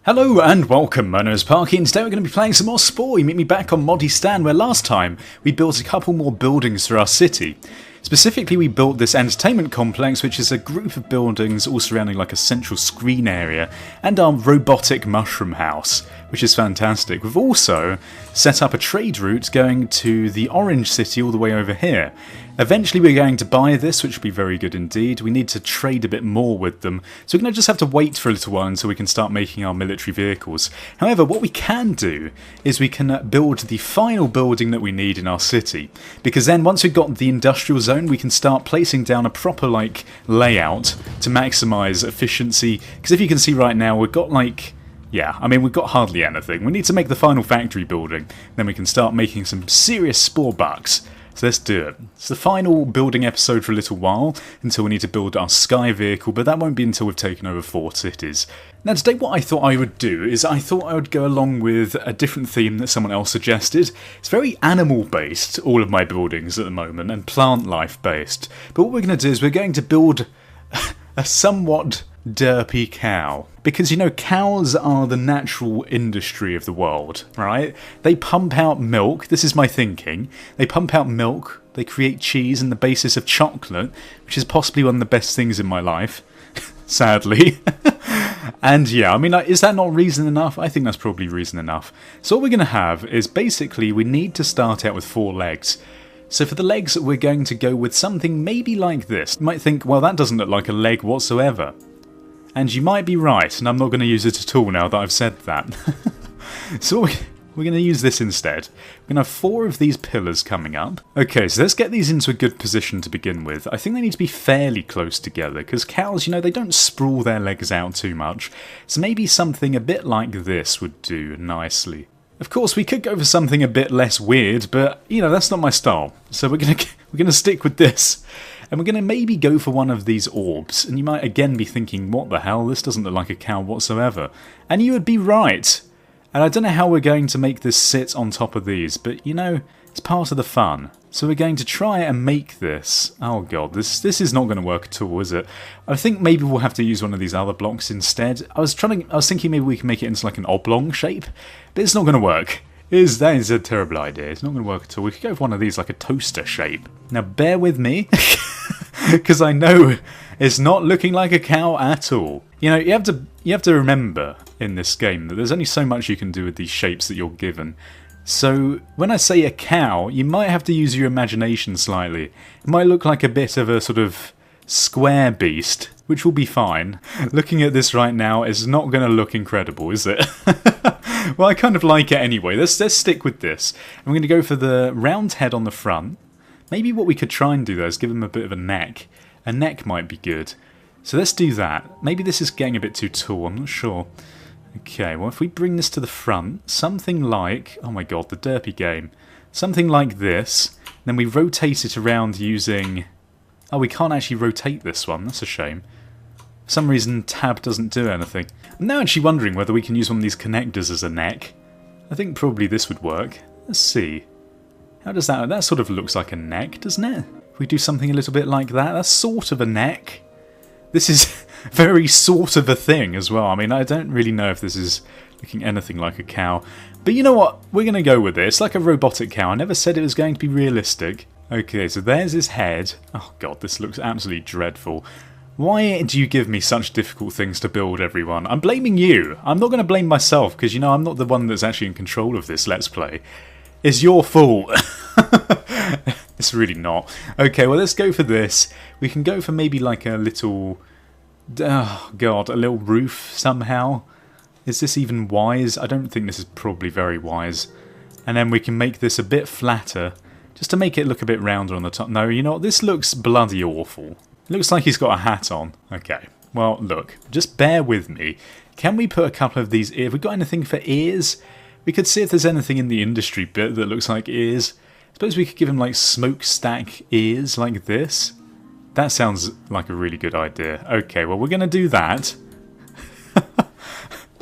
Hello and welcome, my name is Parky and today we're going to be playing some more Spore. You meet me back on Modistan where last time we built a couple more buildings for our city. Specifically we built this entertainment complex, which is a group of buildings all surrounding like a central screen area, and our robotic mushroom house, which is fantastic. We've also set up a trade route going to the orange city all the way over here. Eventually we're going to buy this, which will be very good indeed. We need to trade a bit more with them, so we're going to just have to wait for a little while until we can start making our military vehicles. However, what we can do is we can build the final building that we need in our city, because then once we've got the industrial zone we can start placing down a proper like layout to maximise efficiency, because if you can see right now we've got like... yeah, I mean we've got hardly anything. We need to make the final factory building, then we can start making some serious Spore bucks. So let's do it. It's the final building episode for a little while, until we need to build our sky vehicle, but that won't be until we've taken over 4 cities. Now today what I thought I would do is I thought I would go along with a different theme that someone else suggested. It's very animal based, all of my buildings at the moment, and plant life based. But what we're going to do is we're going to build a somewhat derpy cow. Because, you know, cows are the natural industry of the world, right? They pump out milk, this is my thinking. They pump out milk, they create cheese and the basis of chocolate, which is possibly one of the best things in my life, sadly. And yeah, I mean, is that not reason enough? I think that's probably reason enough. So what we're going to have is basically we need to start out with 4 legs. So for the legs we're going to go with something maybe like this. You might think, well, that doesn't look like a leg whatsoever. And you might be right, and I'm not going to use it at all now that I've said that. So we're going to use this instead. We're going to have 4 of these pillars coming up. Okay, so let's get these into a good position to begin with. I think they need to be fairly close together, because cows, you know, they don't sprawl their legs out too much. So maybe something a bit like this would do nicely. Of course, we could go for something a bit less weird, but, you know, that's not my style. So we're gonna stick with this. And we're going to maybe go for one of these orbs. And you might again be thinking, what the hell, this doesn't look like a cow whatsoever. And you would be right. And I don't know how we're going to make this sit on top of these, but you know, it's part of the fun. So we're going to try and make this... oh god, this is not going to work at all, is it? I think maybe we'll have to use one of these other blocks instead. I was thinking maybe we can make it into like an oblong shape, but it's not going to work. That is a terrible idea. It's not going to work at all. We could go for one of these, like a toaster shape. Now bear with me, because I know it's not looking like a cow at all. You know, you have to remember in this game that there's only so much you can do with these shapes that you're given. So when I say a cow, you might have to use your imagination slightly. It might look like a bit of a sort of square beast, which will be fine. Looking at this right now, it's not going to look incredible, is it? Well, I kind of like it anyway. Let's stick with this. I'm going to go for the round head on the front. Maybe what we could try and do though is give him a bit of a neck. A neck might be good. So let's do that. Maybe this is getting a bit too tall, I'm not sure. Okay, well if we bring this to the front, something like... oh my god, the derpy game. Something like this. Then we rotate it around using... oh, we can't actually rotate this one, that's a shame. For some reason tab doesn't do anything. I'm now actually wondering whether we can use one of these connectors as a neck. I think probably this would work. Let's see. How does that... that sort of looks like a neck, doesn't it? If we do something a little bit like that, that's sort of a neck. This is very sort of a thing as well. I mean, I don't really know if this is looking anything like a cow. But you know what? We're going to go with it. It's like a robotic cow. I never said it was going to be realistic. Okay, so there's his head. Oh god, this looks absolutely dreadful. Why do you give me such difficult things to build, everyone? I'm blaming you. I'm not going to blame myself, because, you know, I'm not the one that's actually in control of this Let's Play. It's your fault. It's really not. Okay, well, let's go for this. We can go for maybe like a little... oh god, a little roof somehow. Is this even wise? I don't think this is probably very wise. And then we can make this a bit flatter, just to make it look a bit rounder on the top. No, you know what? This looks bloody awful. It looks like he's got a hat on. Okay, well, look, just bear with me. Can we put a couple of these... have we got anything for ears? We could see if there's anything in the industry bit that looks like ears. I suppose we could give him like smokestack ears like this. That sounds like a really good idea. Okay, well, we're going to do that.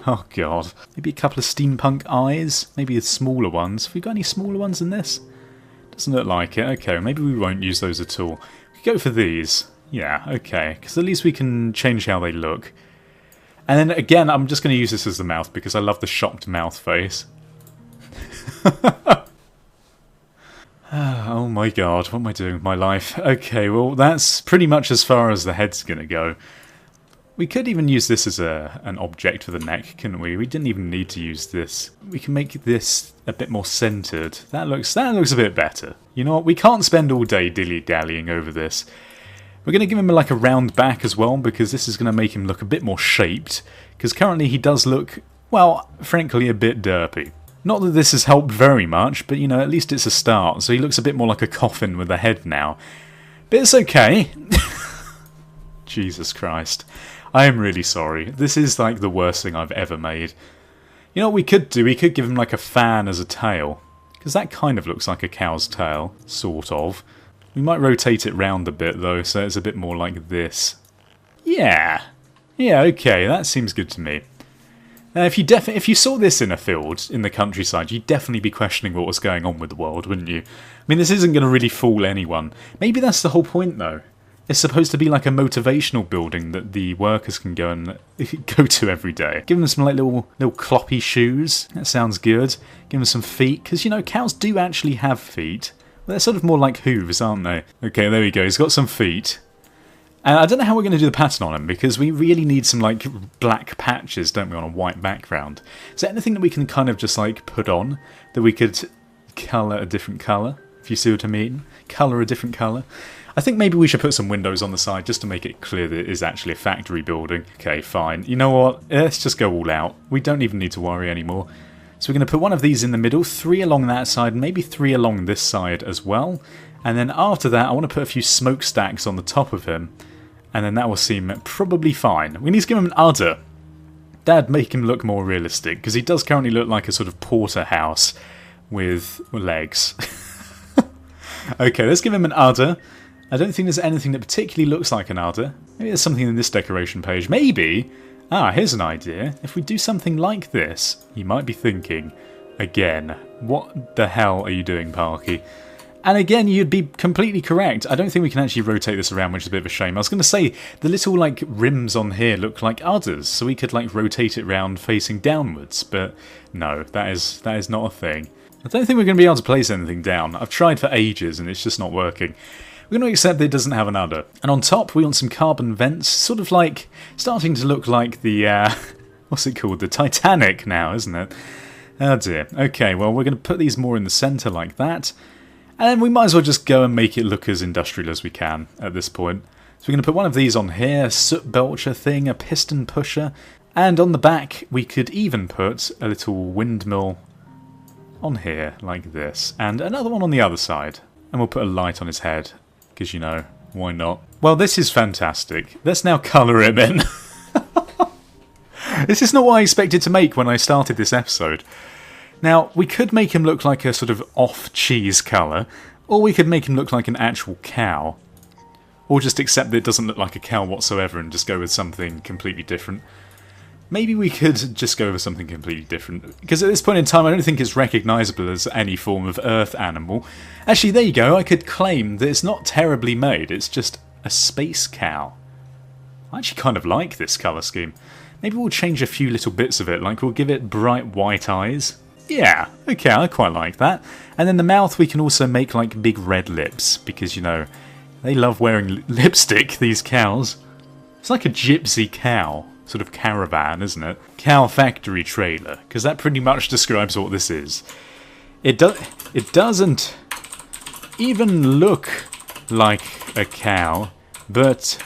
Oh god. Maybe a couple of steampunk eyes. Maybe the smaller ones. Have we got any smaller ones than this? Doesn't look like it. Okay, maybe we won't use those at all. We could go for these. Yeah, okay, because at least we can change how they look. And then again, I'm just going to use this as the mouth because I love the shocked mouth face. Oh my god, what am I doing with my life? Okay, well that's pretty much as far as the head's going to go. We could even use this as an object for the neck, couldn't we? We didn't even need to use this. We can make this a bit more centered. That looks a bit better. You know what? We can't spend all day dilly-dallying over this. We're going to give him like a round back as well, because this is going to make him look a bit more shaped. Because currently he does look, well, frankly a bit derpy. Not that this has helped very much, but you know, at least it's a start. So he looks a bit more like a coffin with a head now. But it's okay. Jesus Christ. I am really sorry. This is like the worst thing I've ever made. You know what we could do? We could give him like a fan as a tail. Because that kind of looks like a cow's tail. Sort of. We might rotate it round a bit though, so it's a bit more like this. Yeah. Yeah, okay, that seems good to me. If you saw this in a field, in the countryside, you'd definitely be questioning what was going on with the world, wouldn't you? I mean, this isn't going to really fool anyone. Maybe that's the whole point though. It's supposed to be like a motivational building that the workers can go and go to every day. Give them some like little cloppy shoes. That sounds good. Give them some feet, because you know cows do actually have feet. Well, they're sort of more like hooves, aren't they? Okay, there we go. He's got some feet. And I don't know how we're going to do the pattern on him, because we really need some like black patches, don't we, on a white background. Is there anything that we can kind of just like put on that we could colour a different colour? If you see what I mean? Colour a different colour. I think maybe we should put some windows on the side just to make it clear that it is actually a factory building. Okay, fine. You know what? Let's just go all out. We don't even need to worry anymore. So we're going to put one of these in the middle, 3 along that side, maybe 3 along this side as well. And then after that, I want to put a few smokestacks on the top of him. And then that will seem probably fine. We need to give him an udder. That'd make him look more realistic, because he does currently look like a sort of porterhouse with legs. Okay, let's give him an udder. I don't think there's anything that particularly looks like an udder. Maybe there's something in this decoration page. Maybe! Ah, here's an idea. If we do something like this, you might be thinking, again, what the hell are you doing, Parky? And again, you'd be completely correct. I don't think we can actually rotate this around, which is a bit of a shame. I was going to say, the little like rims on here look like udders, so we could like rotate it round facing downwards, but no, that is not a thing. I don't think we're going to be able to place anything down. I've tried for ages and it's just not working. We're going to accept that it doesn't have an udder. And on top, we want some carbon vents, sort of like, starting to look like the, what's it called? The Titanic now, isn't it? Oh dear. Okay, well, we're going to put these more in the centre like that. And then we might as well just go and make it look as industrial as we can at this point. So we're going to put one of these on here, a soot belcher thing, a piston pusher. And on the back, we could even put a little windmill on here, like this. And another one on the other side. And we'll put a light on his head. Because, you know, why not? Well, this is fantastic. Let's now colour him in. This is not what I expected to make when I started this episode. Now, we could make him look like a sort of off-cheese colour, or we could make him look like an actual cow. Or just accept that it doesn't look like a cow whatsoever and just go with something completely different. Maybe we could just go with something completely different, because at this point in time I don't think it's recognisable as any form of earth animal. Actually, there you go, I could claim that it's not terribly made, it's just a space cow. I actually kind of like this colour scheme. Maybe we'll change a few little bits of it, like we'll give it bright white eyes. Yeah, okay, I quite like that. And then the mouth we can also make like big red lips, because, you know, they love wearing lipstick, these cows. It's like a gypsy cow. Sort of caravan, isn't it? Cow factory trailer, because that pretty much describes what this is. It doesn't even look like a cow, but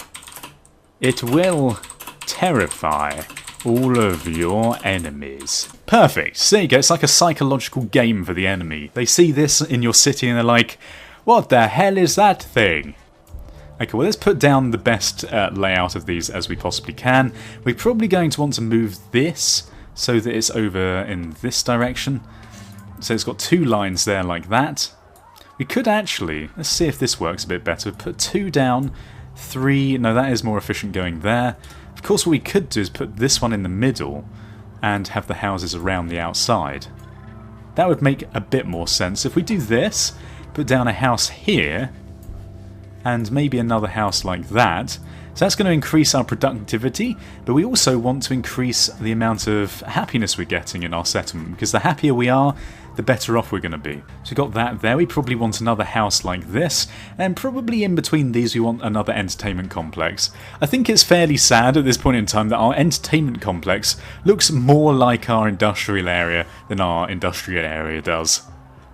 it will terrify all of your enemies. Perfect. So there you go. It's like a psychological game for the enemy. They see this in your city and they're like, what the hell is that thing? Okay, well, let's put down the best layout of these as we possibly can. We're probably going to want to move this so that it's over in this direction. So it's got 2 lines there like that. We could actually, let's see if this works a bit better, put 2 down, 3, no, that is more efficient going there. Of course, what we could do is put this one in the middle and have the houses around the outside. That would make a bit more sense. If we do this, put down a house here, and maybe another house like that, So that's going to increase our productivity, but we also want to increase the amount of happiness we're getting in our settlement, because the happier we are, the better off we're going to be. So we've got that there. We probably want another house like this, and probably in between these we want another entertainment complex. I think it's fairly sad at this point in time that our entertainment complex looks more like our industrial area than our industrial area does.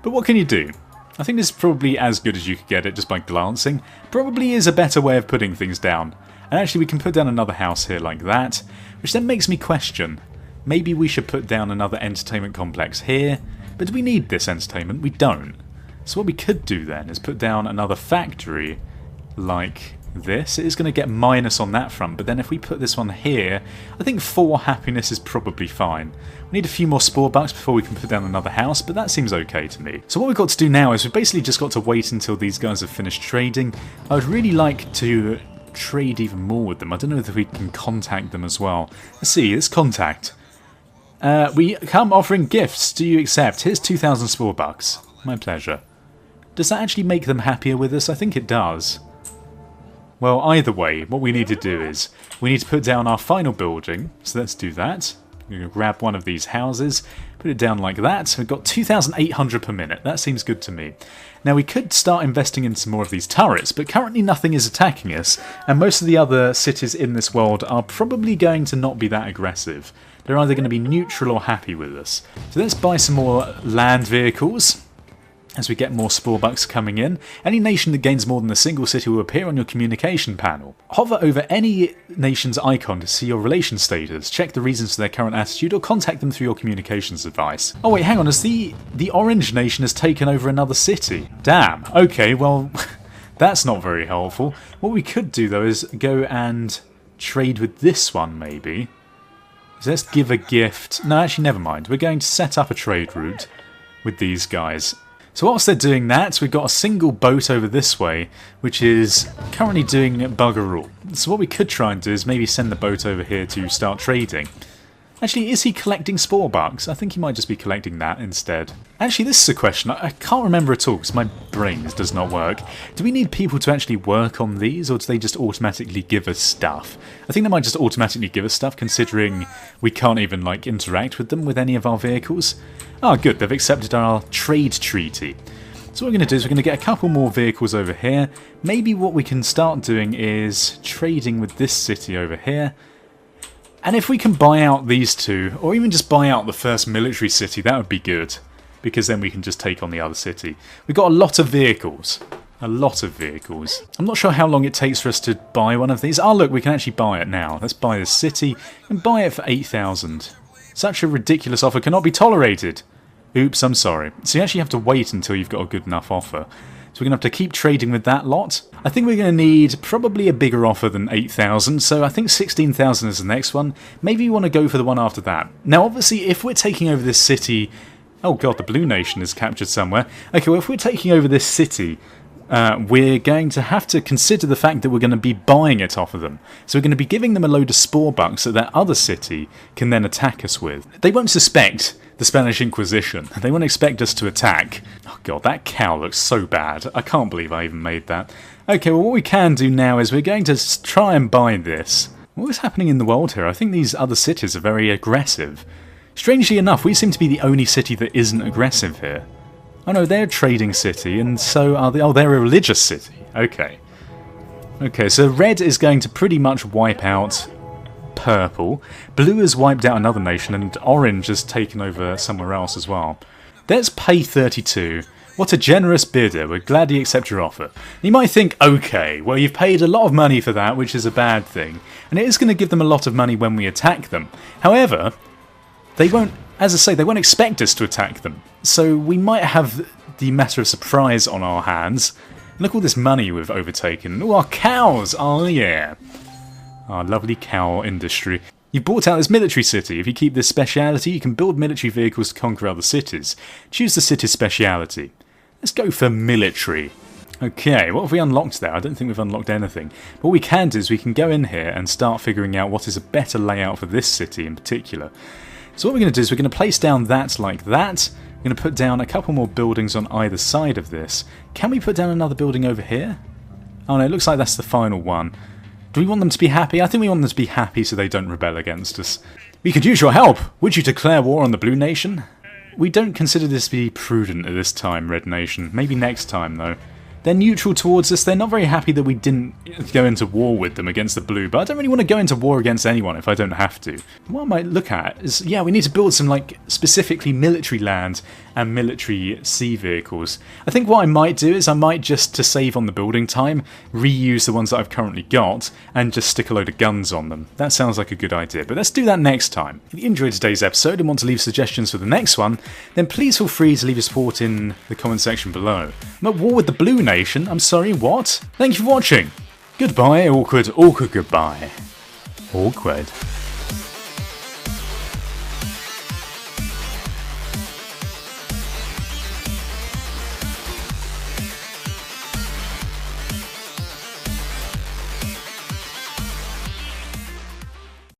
But what can you do? I think this is probably as good as you could get it just by glancing. Probably is a better way of putting things down. And actually we can put down another house here like that, which then makes me question, maybe we should put down another entertainment complex here, but do we need this entertainment? We don't. So what we could do then is put down another factory like this. It is going to get minus on that front, but then if we put this one here, I think 4 happiness is probably fine. We need a few more spore bucks before we can put down another house, but that seems okay to me. So what we've got to do now is we've basically just got to wait until these guys have finished trading. I would really like to trade even more with them. I don't know if we can contact them as well. Let's see, let's contact. We come offering gifts. Do you accept? Here's 2,000 spore bucks. My pleasure. Does that actually make them happier with us? I think it does. Well, either way, what we need to do is we need to put down our final building. So let's do that. We're going to grab one of these houses, put it down like that. We've got 2,800 per minute. That seems good to me. Now we could start investing in some more of these turrets, but currently nothing is attacking us, and most of the other cities in this world are probably going to not be that aggressive. They're either going to be neutral or happy with us. So let's buy some more land vehicles as we get more spore bucks coming in. Any nation that gains more than a single city will appear on your communication panel. Hover over any nation's icon to see your relation status, check the reasons for their current attitude, or contact them through your communications advice. Oh wait, hang on, as the orange nation has taken over another city. Damn, okay, well, that's not very helpful. What we could do though is go and trade with this one maybe. So let's give a gift. No, actually never mind. We're going to set up a trade route with these guys. So whilst they're doing that, we've got a single boat over this way, which is currently doing bugger all. So what we could try and do is maybe send the boat over here to start trading. Actually, is he collecting spore bucks? I think he might just be collecting that instead. Actually, this is a question I can't remember at all because my brain does not work. Do we need people to actually work on these, or do they just automatically give us stuff? I think they might just automatically give us stuff, considering we can't even like interact with them with any of our vehicles. Ah, good, they've accepted our trade treaty. So what we're going to do is we're going to get a couple more vehicles over here. Maybe what we can start doing is trading with this city over here. And if we can buy out these two, or even just buy out the first military city, that would be good. Because then we can just take on the other city. We've got a lot of vehicles. A lot of vehicles. I'm not sure how long it takes for us to buy one of these. Oh look, we can actually buy it now. Let's buy this city and buy it for 8,000. Such a ridiculous offer cannot be tolerated. Oops, I'm sorry. So you actually have to wait until you've got a good enough offer. So we're going to have to keep trading with that lot. I think we're going to need probably a bigger offer than 8,000, so I think 16,000 is the next one. Maybe you want to go for the one after that. Now obviously if we're taking over this city... Oh god, the Blue Nation is captured somewhere. Okay, well if we're taking over this city, we're going to have to consider the fact that we're going to be buying it off of them. So we're going to be giving them a load of spore bucks that that other city can then attack us with. They won't suspect the Spanish Inquisition. They won't expect us to attack. Oh god, that cow looks so bad. I can't believe I even made that. Okay, well what we can do now is we're going to try and buy this. What is happening in the world here? I think these other cities are very aggressive. Strangely enough, we seem to be the only city that isn't aggressive here. Oh no, they're a trading city, and so are they. Oh, they're a religious city. Okay. Okay, so red is going to pretty much wipe out purple. Blue has wiped out another nation, and orange has taken over somewhere else as well. Let's pay 32. What a generous bidder. We're glad he accepted your offer. You might think, okay, well you've paid a lot of money for that, which is a bad thing. And it is going to give them a lot of money when we attack them. However, they won't, as I say, they won't expect us to attack them. So we might have the matter of surprise on our hands. Look at all this money we've overtaken. Oh, our cows! Oh yeah. Our lovely cow industry. You've bought out this military city. If you keep this speciality, you can build military vehicles to conquer other cities. Choose the city's speciality. Let's go for military. Okay, what have we unlocked there? I don't think we've unlocked anything. But what we can do is we can go in here and start figuring out what is a better layout for this city in particular. So what we're going to do is we're going to place down that like that. We're going to put down a couple more buildings on either side of this. Can we put down another building over here? Oh no, it looks like that's the final one. Do we want them to be happy? I think we want them to be happy so they don't rebel against us. We could use your help! Would you declare war on the Blue Nation? We don't consider this to be prudent at this time, Red Nation. Maybe next time, though. They're neutral towards us. They're not very happy that we didn't go into war with them against the Blue, but I don't really want to go into war against anyone if I don't have to. What I might look at is, yeah, we need to build some, like, specifically military land and military sea vehicles. I think what I might do is I might just, to save on the building time, reuse the ones that I've currently got and just stick a load of guns on them. That sounds like a good idea, but let's do that next time. If you enjoyed today's episode and want to leave suggestions for the next one, then please feel free to leave your support in the comment section below. I'm at war with the Blue Nation. I'm sorry, what? Thank you for watching. Goodbye, awkward, goodbye. Awkward.